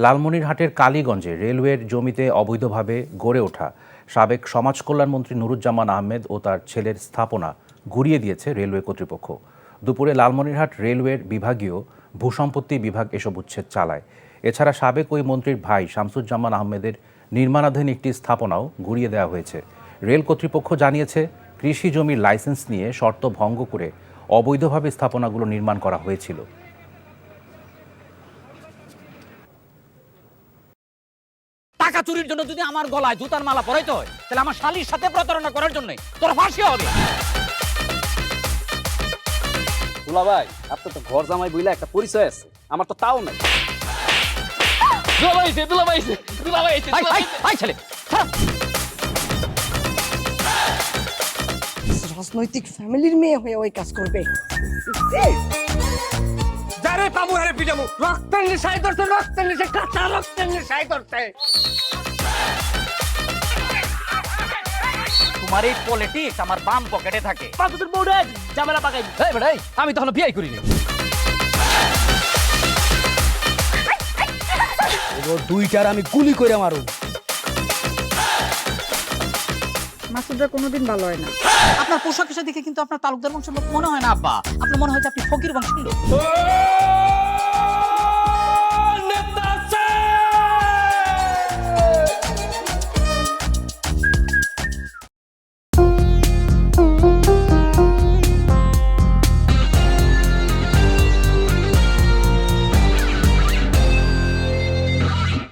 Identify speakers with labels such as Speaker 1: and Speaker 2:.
Speaker 1: লালমনিরহাটের কালীগঞ্জে রেলওয়ের জমিতে অবৈধভাবে গড়ে ওঠা সাবেক সমাজ কল্যাণমন্ত্রী নুরুজ্জামান আহমেদ ও তার ছেলের স্থাপনা ঘুরিয়ে দিয়েছে রেলওয়ে কর্তৃপক্ষ। দুপুরে লালমনিরহাট রেলওয়ের বিভাগীয় ভূসম্পত্তি বিভাগ এসব উচ্ছেদ চালায়। এছাড়া সাবেক ওই মন্ত্রীর ভাই শামসুজ্জামান আহমেদের নির্মাণাধীন একটি স্থাপনাও ঘুরিয়ে দেওয়া হয়েছে। রেল কর্তৃপক্ষ জানিয়েছে, কৃষি জমির লাইসেন্স নিয়ে শর্ত ভঙ্গ করে অবৈধভাবে স্থাপনাগুলো নির্মাণ করা হয়েছিল।
Speaker 2: টাকা চুরির জন্য যদি আমার গলায় জুতার মালা পরাইতে হয়, তাহলে আমার শালীর সাথে প্রতারণা করার জন্য তোর ফাঁসি হবে।
Speaker 3: দুলা ভাই, আপনার তো ঘর জামাই বইলা একটা পরিচয় আছে, আমার তো তাও নাই।
Speaker 4: রাজনৈতিক ফ্যামিলির মেয়ে হয়ে ওই কাজ করবে।
Speaker 5: যারে পাবো হারে পিটামু, রক্তের নেশায় ধরছে, রক্তের নেশায়, কাঁচা রক্তের নেশায় ধরছে।
Speaker 2: তোমার এই পলিটিক্স আমার বাম পকেটে থাকে।
Speaker 5: পাতুর বউরে ঝামেলা পাকাই।
Speaker 2: এই বেটাই, আমি তখন বিয়ে করিনি।
Speaker 5: দুইটার আমি গুলি করে মারু।
Speaker 4: মাসুদরা কোনোদিন ভালো হয় না।
Speaker 2: আপনার পোশাক আশাক দেখে কিন্তু আপনার তালুকদার বংশের লোক মনে হয় না আব্বা, আপনার মনে হয় যে আপনি ফকির বংশের লোক।